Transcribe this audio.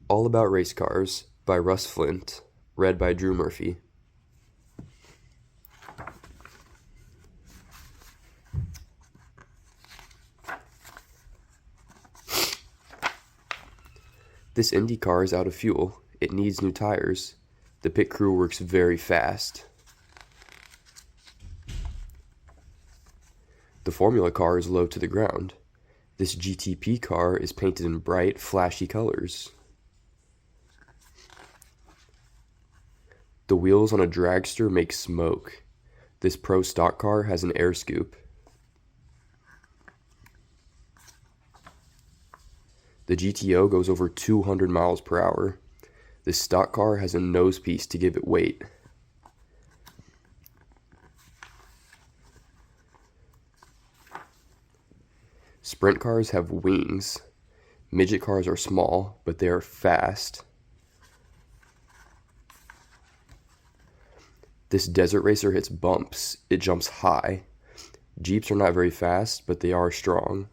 All About Race Cars by Russ Flint, read by Drew Murphy. This Indy car is out of fuel. It needs new tires. The pit crew works very fast. The Formula car is low to the ground. This GTP car is painted in bright, flashy colors. The wheels on a dragster make smoke. This pro stock car has an air scoop. The GTO goes over 200 miles per hour. This stock car has a nose piece to give it weight. Sprint cars have wings. Midget cars are small, but they are fast. This desert racer hits bumps. It jumps high. Jeeps are not very fast, but they are strong.